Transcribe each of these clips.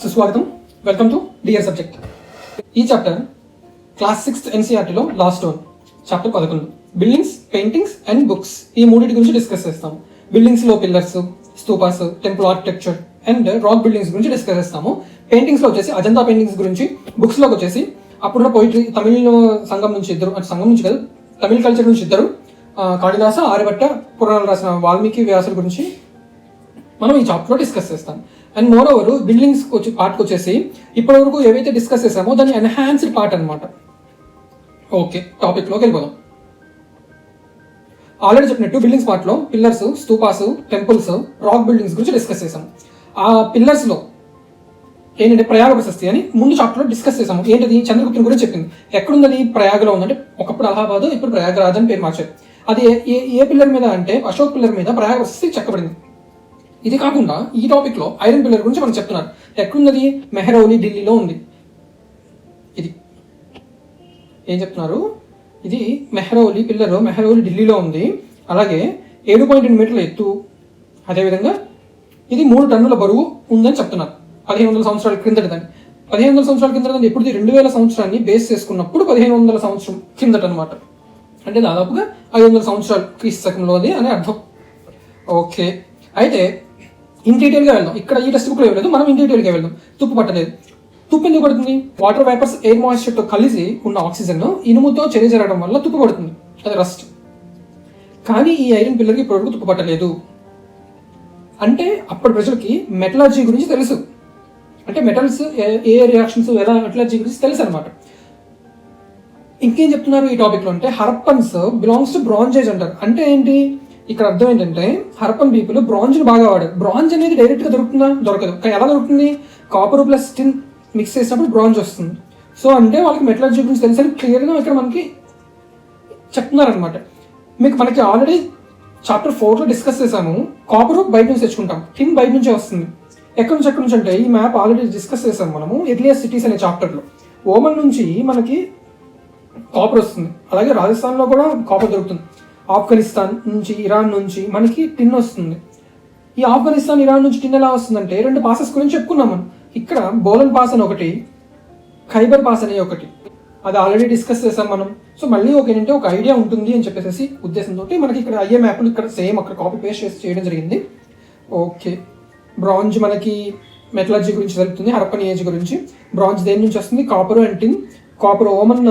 సుస్వాగతం. Welcome to dear subject. ఈ chapter class 6th ఎన్సీఆర్టీలో last one, chapter 11 buildings, paintings and books. ఈ మూడింటి గురించి డిస్కస్ చేస్తాము. బిల్డింగ్స్లో pillars, stupas, temple architecture and rock buildings గురించి డిస్కస్ చేస్తాము. పెయింటింగ్స్లో వచ్చేసి అజంతా పెయింటింగ్స్ గురించి, బుక్స్లోకి వచ్చేసి అప్పుడున్న పోయిటరీ, తమిళ సంఘం నుంచి ఇద్దరు, అంటే సంఘం నుంచి కాదు, తమిళ కల్చర్ నుంచి ఇద్దరు, కాళిదాస, ఆర్యభట్ట పురాణాలు రాసిన వాల్మీకి, వ్యాసుల గురించి మనం ఈ చాప్టర్లో డిస్కస్ చేస్తాం. అండ్ మోర్ ఓవర్ బిల్డింగ్స్ పార్ట్కి వచ్చేసి ఇప్పటి వరకు ఏవైతే డిస్కస్ చేసామో దాన్ని ఎన్హాన్స్డ్ పార్ట్ అనమాట. ఓకే, టాపిక్లోకి వెళ్ళిపోదాం. ఆల్రెడీ చెప్పినట్టు బిల్డింగ్స్ పార్ట్లో పిల్లర్స్, స్తూపాస్, టెంపుల్స్, రాక్ బిల్డింగ్స్ గురించి డిస్కస్ చేసాం. ఆ పిల్లర్స్లో ఏంటంటే ప్రయాగ ప్రశస్తి అని ముందు చాప్టర్లో డిస్కస్ చేసాము. ఏంటది? చంద్రగుప్తుని గురించి చెప్పింది. ఎక్కడుంది? ప్రయాగలో ఉందంటే ఒకప్పుడు అలహాబాద్, ఇప్పుడు ప్రయాగరాజ్ అని పేరు మార్చారు. అది ఏ పిల్లర్ మీద అంటే అశోక్ పిల్లర్ మీద ప్రయాగ ప్రశస్తి చెక్కబడింది. ఇది కాకుండా ఈ టాపిక్లో ఐరన్ పిల్లర్ గురించి మనం చెప్తున్నారు. ఎక్కడున్నది? మెహరౌలి, ఢిల్లీలో ఉంది. ఇది ఏం చెప్తున్నారు? ఇది మెహరౌలి పిల్లర్, మెహరౌలి ఢిల్లీలో ఉంది. అలాగే 7.2 మీటర్ల ఎత్తు, అదేవిధంగా ఇది 3 టన్నుల బరువు ఉందని చెప్తున్నారు. 1500 సంవత్సరాల క్రిందటి దాన్ని. 1500 సంవత్సరాల కిందట ఎప్పుడు? 2000 సంవత్సరాన్ని బేస్ చేసుకున్నప్పుడు 1500 సంవత్సరం కిందట అనమాట. అంటే దాదాపుగా 500 సంవత్సరాలు క్రీస్తు శకంలోది అని అర్థం. ఓకే, అయితే ఇన్ డీటెయిల్గా వెళ్దాం. ఇక్కడ ఈ టెక్స్ట్ బుక్లో ఇవ్వలేదు, మనం ఇన్ డీటెయిల్గా వెళ్దాం. తుప్పు పట్టలేదు. తుప్పు ఎందుకు పడుతుంది? వాటర్ వేపర్స్ ఎయిర్ మాయిశ్చర్తో కలిసి ఉన్న ఆక్సిజన్ ఇనుముతో చర్య జరగడం వల్ల తుప్పు పడుతుంది, అది రస్ట్. కానీ ఈ ఐరన్ పిల్లర్కి ఇప్పటివరకు తుప్పు పట్టలేదు. అంటే అప్పటి ప్రజలకి మెటలర్జీ గురించి తెలుసు. అంటే మెటల్స్ ఏ రియాక్షన్స్ ఎలా మెటలర్జీ గురించి తెలుసు అనమాట. ఇంకేం చెప్తున్నారు ఈ టాపిక్లో అంటే Harappans belongs to bronze age అంటారు. అంటే ఏంటి? ఇక్కడ అర్థం ఏంటంటే హరప్పన్ పీపుల్ బ్రాంజ్ని బాగా వాడారు. బ్రాంజ్ అనేది డైరెక్ట్గా దొరుకుతుందా? దొరకదు. కానీ ఎలా దొరుకుతుంది? కాపర్ ప్లస్ టిన్ మిక్స్ చేసినప్పుడు బ్రాంజ్ వస్తుంది. సో అంటే వాళ్ళకి మెటలర్జీ గురించి తెలిసి క్లియర్గా ఇక్కడ మనకి చెప్తున్నారనమాట. మనకి ఆల్రెడీ చాప్టర్ 4లో డిస్కస్ చేసాము. కాపర్ బయట నుంచి తెచ్చుకుంటాం, టిన్ బయట నుంచే వస్తుంది. ఎక్కడి నుంచి అంటే ఈ మ్యాప్ ఆల్రెడీ డిస్కస్ చేసాము మనము ఎర్లియర్ సిటీస్ అనే చాప్టర్లో. ఓమన్ నుంచి మనకి కాపర్ వస్తుంది, అలాగే రాజస్థాన్లో కూడా కాపర్ దొరుకుతుంది. ఆఫ్ఘనిస్తాన్ నుంచి, ఇరాన్ నుంచి మనకి టిన్ వస్తుంది. ఈ ఆఫ్ఘనిస్తాన్, ఇరాన్ నుంచి టిన్ ఎలా వస్తుందంటే 2 పాసెస్ గురించి చెప్పుకున్నాం మనం. ఇక్కడ బోలన్ పాస్ అని ఒకటి, ఖైబర్ పాస్ అనే ఒకటి, అది ఆల్రెడీ డిస్కస్ చేసాం మనం. సో మళ్ళీ ఏంటంటే ఒక ఐడియా ఉంటుంది అని చెప్పేసి ఉద్దేశంతో మనకి ఇక్కడ అయ్యే మ్యాప్లు ఇక్కడ సేమ్ అక్కడ కాపీ పేస్ట్ చేసి చేయడం జరిగింది. ఓకే, బ్రాంజ్ మనకి మెటలర్జీ గురించి తెలుపుతుంది, హరప్పన్ ఏజ్ గురించి. బ్రాంజ్ దేని నుంచి వస్తుంది? Copper and tin. Copper Oman,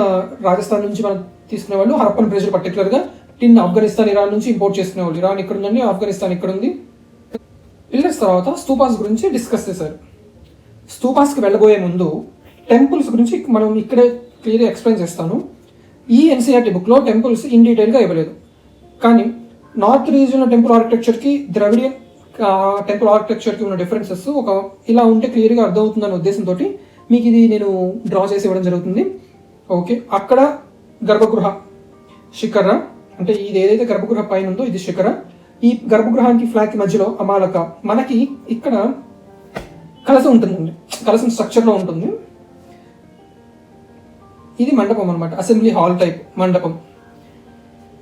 Rajasthan నుంచి మనం తీసుకునే వాళ్ళు. హరప్పన్ ప్రజలు పర్టికులర్గా టిన్ ఆఫ్ఘనిస్తాన్, ఇరాన్ నుంచి ఇంపోర్ట్ చేసుకునేవాళ్ళు. ఇరాన్ ఇక్కడ ఉందండి, ఆఫ్ఘనిస్తాన్ ఇక్కడ ఉంది. పిల్లర్స్ తర్వాత స్తూపాస్ గురించి డిస్కస్ చేశారు. స్తూపాస్కి వెళ్ళబోయే ముందు టెంపుల్స్ గురించి మనం ఇక్కడే క్లియర్గా ఎక్స్ప్లెయిన్ చేస్తాను. ఈ ఎన్సీఆర్టీ బుక్లో టెంపుల్స్ ఇన్ డీటెయిల్గా ఇవ్వలేదు. కానీ నార్త్ రీజియన్ టెంపుల్ ఆర్కిటెక్చర్కి, ద్రవిడియన్ టెంపుల్ ఆర్కిటెక్చర్కి ఉన్న డిఫరెన్సెస్ ఇలా ఉంటే క్లియర్గా అర్థమవుతుందనే ఉద్దేశంతో మీకు ఇది నేను డ్రా చేసి ఇవ్వడం జరుగుతుంది. ఓకే, అక్కడ గర్భగృహ శిఖర, అంటే ఇది ఏదైతే గర్భగృహ పైన ఉందో ఇది శిఖర. ఈ గర్భగృహానికి ఫ్లాగ్కి మధ్యలో అమాలక. మనకి ఇక్కడ కలసం ఉంటుందండి, కలసం స్ట్రక్చర్లో ఉంటుంది. ఇది మండపం అనమాట, అసెంబ్లీ హాల్ టైప్ మండపం.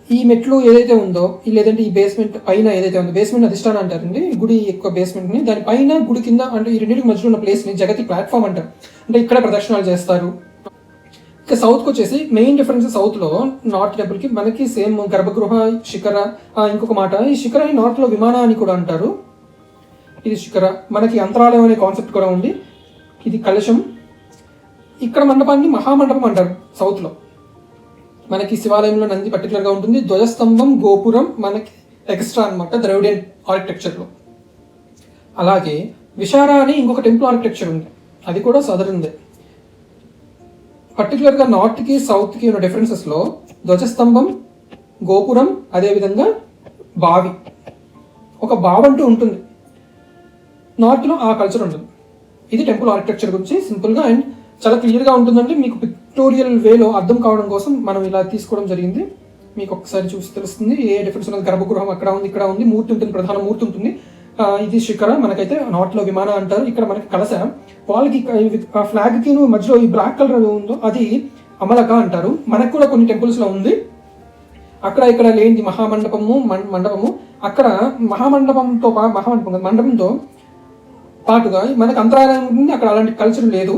ఈ మెట్లు ఏదైతే ఉందో, లేదంటే ఈ బేస్మెంట్ పైన ఏదైతే ఉందో, బేస్మెంట్ అధిష్టానం అంటారండి గుడి యొక్క బేస్మెంట్ని. దానిపైన గుడి కింద అంటే ఈ రెండింటికి మధ్యలో ఉన్న ప్లేస్ని జగతి ప్లాట్ఫామ్ అంటారు. అంటే ఇక్కడ ప్రదర్శనలు చేస్తారు. ఇక సౌత్కి వచ్చేసి మెయిన్ డిఫరెన్స్, సౌత్లో నార్త్ టెంపుల్కి మనకి సేమ్ గర్భగృహ, శిఖర. ఇంకొక మాట, ఈ శిఖరని నార్త్లో విమాన అని కూడా అంటారు. ఇది శిఖర. మనకి అంతరాలయం అనే కాన్సెప్ట్ కూడా ఉంది. ఇది కలశం. ఇక్కడ మండపాన్ని మహామండపం అంటారు సౌత్లో. మనకి శివాలయంలో నంది పర్టికులర్గా ఉంటుంది. ధ్వజస్తంభం, గోపురం మనకి ఎక్స్ట్రా అనమాట ద్రవిడియన్ ఆర్కిటెక్చర్లో. అలాగే విశారా అని ఇంకొక టెంపుల్ ఆర్కిటెక్చర్ ఉంది, అది కూడా సదరుంది. పర్టికులర్గా నార్త్కి సౌత్కి ఉన్న డిఫరెన్సెస్లో ధ్వజస్తంభం, గోపురం, అదేవిధంగా బావి, ఒక బావి అంటూ ఉంటుంది. నార్త్లో ఆ కల్చర్ ఉంటుంది. ఇది టెంపుల్ ఆర్కిటెక్చర్ గురించి సింపుల్గా అండ్ చాలా క్లియర్గా ఉంటుందంటే మీకు పిక్టోరియల్ వేలో అర్థం కావడం కోసం మనం ఇలా తీసుకోవడం జరిగింది. మీకు ఒకసారి చూసి తెలుస్తుంది ఏ డిఫరెన్స్ ఉన్నది. గర్భగృహం అక్కడ ఉంది, ఇక్కడ ఉంది. మూర్తి ఉంటుంది, ప్రధాన మూర్తి ఉంటుంది. ఇది శిఖర, మనకైతే నార్త్లో విమాన అంటారు. ఇక్కడ మనకి కలశ. వాళ్ళకి ఫ్లాగ్కి మధ్యలో ఈ బ్లాక్ కలర్ ఉందో అది అమలక అంటారు. మనకు కూడా కొన్ని టెంపుల్స్లో ఉంది. అక్కడ ఇక్కడ లేని మండపము. అక్కడ మండపంతో పాటుగా మనకు అంతరాలయం ఉంటుంది, అక్కడ అలాంటి కల్చర్ లేదు.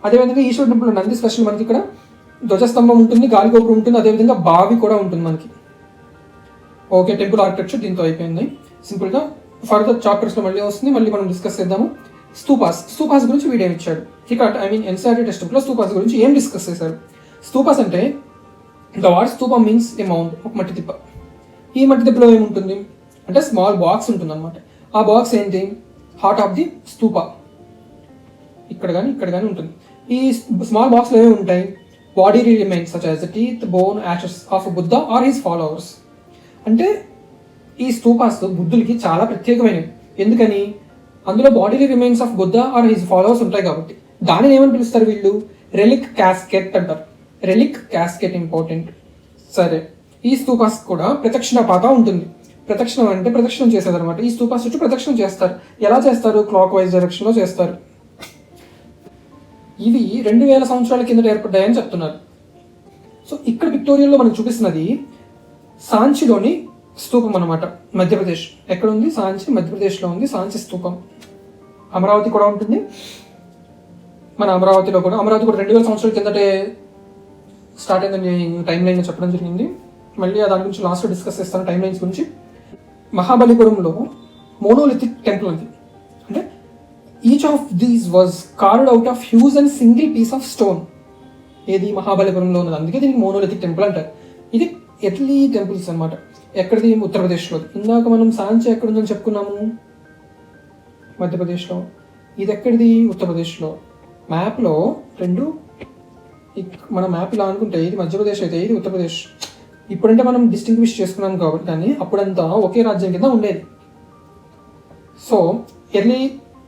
అదేవిధంగా ఈశ్వర టెంపుల్ నంది స్పెషల్ మనకి ఇక్కడ ధ్వజస్తంభం ఉంటుంది, గాలిగోపురం ఉంటుంది, అదేవిధంగా బావి కూడా ఉంటుంది మనకి. ఓకే, టెంపుల్ ఆర్కిటెక్చర్ దీంతో అయిపోయింది సింపుల్గా. ఫర్దర్ చాప్టర్స్లో మళ్ళీ వస్తుంది, మళ్ళీ మనం డిస్కస్ చేద్దాము. స్తూపాస్ గురించి వీడియో ఇచ్చాడు ఇక్కడ, ఎన్సీఆర్టీ టెక్స్ట్ బుక్లో స్తూపాస్ గురించి ఏం డిస్కస్ చేశారు. స్తూపాస్ అంటే the word stupa means a mount, ఒక మట్టి తిప్ప. ఈ మట్టి తిప్పలో ఏముంటుంది అంటే స్మాల్ బాక్స్ ఉంటుంది అనమాట. ఆ బాక్స్ ఏంటి, హార్ట్ ఆఫ్ ది స్తూప. ఇక్కడ కానీ ఉంటుంది. ఈ స్మాల్ బాక్స్లో ఏమి ఉంటాయి, body remains such as the teeth, bone, ashes of Buddha or his followers. అంటే ఈ స్తూపాస్ బుద్ధులకి చాలా ప్రత్యేకమైనవి. ఎందుకని, అందులో body remains of Buddha or his followers ఉంటాయి కాబట్టి. దానిని ఏమని పిలుస్తారు వీళ్ళు, రెలిక్ క్యాస్కెట్ అంటారు. Relic casket important. సరే, ఈ స్తూపాస్ కూడా ప్రదక్షిణ పాత ఉంటుంది. ప్రదక్షిణం అంటే ప్రదక్షిణం చేసేది అనమాట. ఈ స్తూపాస్ చుట్టూ ప్రదక్షిణం చేస్తారు. ఎలా చేస్తారు, క్లాక్ వైజ్ డైరెక్షన్లో చేస్తారు. ఇవి 2000 సంవత్సరాల కిందట ఏర్పడ్డాయని చెప్తున్నారు. సో ఇక్కడ పిక్టోరియల్లో మనకు చూపిస్తున్నది సాంచిలోని స్తూపం అనమాట, మధ్యప్రదేశ్. ఎక్కడ ఉంది, సాంచి మధ్యప్రదేశ్లో ఉంది. సాంచి స్తూపం. అమరావతి కూడా ఉంటుంది. మన అమరావతి కూడా 2000 సంవత్సరాల కిందటే స్టార్ట్ అయిందని టైం లైన్ చెప్పడం జరిగింది. మళ్ళీ దాని గురించి లాస్ట్లో డిస్కస్ చేస్తాను, టైం లైన్స్ గురించి. మహాబలిపురంలో మోనోలిథిక్ టెంపుల్ ఉంది. అంటే each of these was carved out of huge and single piece of stone. ఏది మహాబలిపురంలో ఉన్నది, అందుకే దీనికి మోనోలిథిక్ టెంపుల్ అంటారు. ఇది ఎర్లీ టెంపుల్స్ అనమాట. ఎక్కడిది, ఉత్తరప్రదేశ్లో. ఇందాక మనం సాంచి ఎక్కడుందని చెప్పుకున్నాము, మధ్యప్రదేశ్లో. ఇది ఎక్కడిది, ఉత్తరప్రదేశ్లో. మ్యాప్లో రెండు, మన మ్యాప్ ఇలా అనుకుంటే ఇది మధ్యప్రదేశ్ అయితే ఇది ఉత్తరప్రదేశ్. ఇప్పుడంటే మనం డిస్టింగ్విష్ చేసుకున్నాం కాబట్టి, కానీ అప్పుడంతా ఒకే రాజ్యం కింద ఉండేది. So early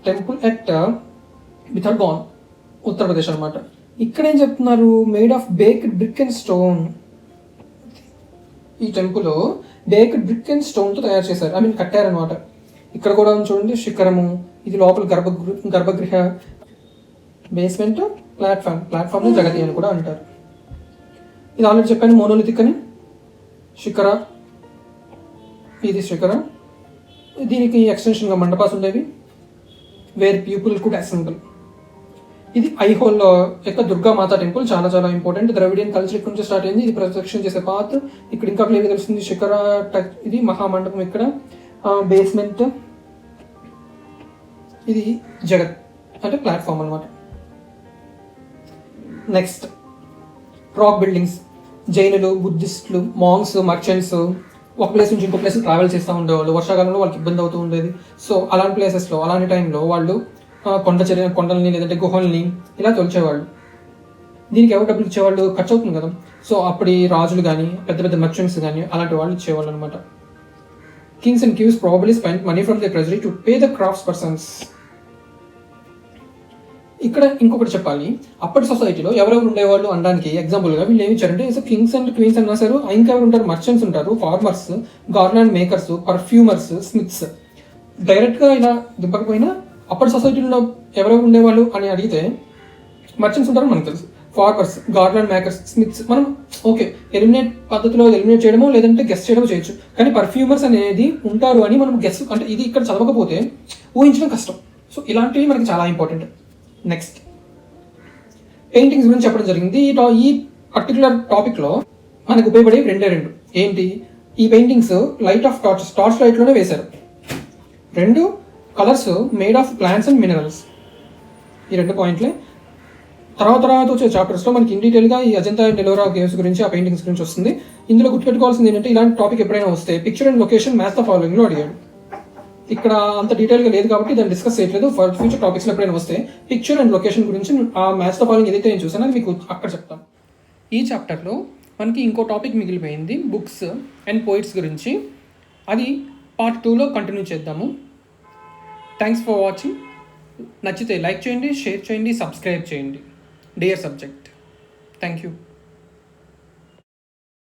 temple at Bhitargaon, Uttar Pradesh అనమాట. ఇక్కడ ఏం చెప్తున్నారు, made of baked brick and stone. ఈ టెంపుల్ బేక్డ్ బ్రిక్ అండ్ స్టోన్తో తయారు చేశారు, కట్టారనమాట. ఇక్కడ కూడా చూడండి శిఖరము, ఇది లోపల గర్భగృహ, బేస్మెంట్, ప్లాట్ఫామ్ జగతి అని కూడా అంటారు. ఇది ఆల్రెడీ చెప్పాను, మోనోలిథిక్ అని. శిఖర, ఇది శిఖర. దీనికి ఎక్స్టెన్షన్గా మండపాస్ ఉండేవి, వేర్ పీపుల్ కుడ్ అసెంబుల్. ఇది ఐహోల్ యొక్క దుర్గామాత టెంపుల్, చాలా చాలా ఇంపార్టెంట్. ద్రవిడియన్ కల్చర్ ఇక్కడ నుంచి స్టార్ట్ అయింది. ఇది ప్రదక్షిణ చేసే పాత్. ఇక్కడ ఇంకా క్లియర్ తెలుస్తుంది, శిఖర టచ్. ఇది మహామండపం, ఇక్కడ బేస్మెంట్. ఇది జగత్ అంటే ప్లాట్ఫామ్ అనమాట. Next rock buildings. జైనులు, బుద్ధిస్టులు, మాంగ్స్, మర్చెంట్స్ ఒక ప్లేస్ నుంచి ఇంకో ప్లేస్ ట్రావెల్ చేస్తూ ఉండేవాళ్ళు. వర్షాకాలంలో వాళ్ళకి ఇబ్బంది అవుతూ ఉండేది. సో అలాంటి ప్లేసెస్లో, అలాంటి టైంలో వాళ్ళు కొండల్ని లేదంటే గుహల్ని ఇలా తొలిచేవాళ్ళు. దీనికి ఎవరు డబ్బులు ఇచ్చేవాళ్ళు, ఖర్చు అవుతుంది కదా. సో అప్పటి రాజులు కానీ, పెద్ద పెద్ద మర్చెంట్స్ కానీ అలాంటి వాళ్ళు ఇచ్చేవాళ్ళు అనమాట. Kings and queens probably spend money from the treasury to pay the crafts persons. ఇక్కడ ఇంకొకటి చెప్పాలి, అప్పటి సొసైటీలో ఎవరెవరు ఉండేవాళ్ళు అనడానికి ఎగ్జాంపుల్గా వీళ్ళు ఏమి ఇచ్చారంటే కింగ్స్ అండ్ క్వీన్స్ అని రాశారు. ఇంకెవరు ఉంటారు, మర్చెంట్స్ ఉంటారు, ఫార్మర్స్, గార్లాండ్ మేకర్స్, పర్ఫ్యూమర్స్, స్మిత్స్. డైరెక్ట్గా ఇలా దింపకపోయినా అప్పటి సొసైటీలో ఎవరెవరు ఉండేవాళ్ళు అని అడిగితే మర్చెంట్స్ ఉంటారు మనకు తెలుసు, ఫార్మర్స్, గార్లాండ్ మేకర్స్, స్మిత్స్. మనం ఓకే ఎలిమినేట్ పద్ధతిలో ఎలిమినేట్ చేయడమో లేదంటే గెస్ట్ చేయడమో చేయొచ్చు, కానీ పర్ఫ్యూమర్స్ అనేది ఉంటారు అని మనం గెస్ట్, అంటే ఇది ఇక్కడ చదవకపోతే ఊహించడం కష్టం. సో ఇలాంటివి మనకి చాలా ఇంపార్టెంట్. నెక్స్ట్ పెయింటింగ్స్ గురించి చెప్పడం జరిగింది. ఈ పర్టికులర్ టాపిక్లో మనకు ఉపయోగపడే రెండు ఏంటి, ఈ పెయింటింగ్స్ లైట్ ఆఫ్ టార్చ్ లైట్లోనే వేశారు. రెండు colours made of plants and minerals. ఈ రెండు పాయింట్లే తర్వాత వచ్చే చాప్టర్స్లో మనకి ఇన్ డీటెయిల్గా ఈ అజంతా అండ్ ఎలోరా కేవ్స్ గురించి, ఆ పెయింటింగ్స్ గురించి వస్తుంది. ఇందులో గుర్తుపెట్టుకోవాల్సింది ఏంటంటే, ఇలాంటి టాపిక్ ఎప్పుడైనా వస్తే picture and location match the ఫాలోయింగ్లో అడిగాడు. ఇక్కడ అంత డీటెయిల్గా లేదు కాబట్టి దాన్ని డిస్కస్ చేయట్లేదు. ఫర్ ఫ్యూచర్ టాపిక్స్లో ఎప్పుడైనా వస్తే పిక్చర్ అండ్ లొకేషన్ గురించి ఆ మ్యాచ్ ద ఫాలోయింగ్ ఏదైతే నేను చూసానో అది మీకు అక్కడ చెప్తాను. ఈ చాప్టర్లో మనకి ఇంకో టాపిక్ మిగిలిపోయింది, బుక్స్ అండ్ పోయిట్స్ గురించి. అది పార్ట్ 2లో కంటిన్యూ చేద్దాము. Thanks for watching. నచ్చితే లైక్ చేయండి, షేర్ చేయండి, సబ్స్క్రైబ్ చేయండి. Dear subject. Thank you.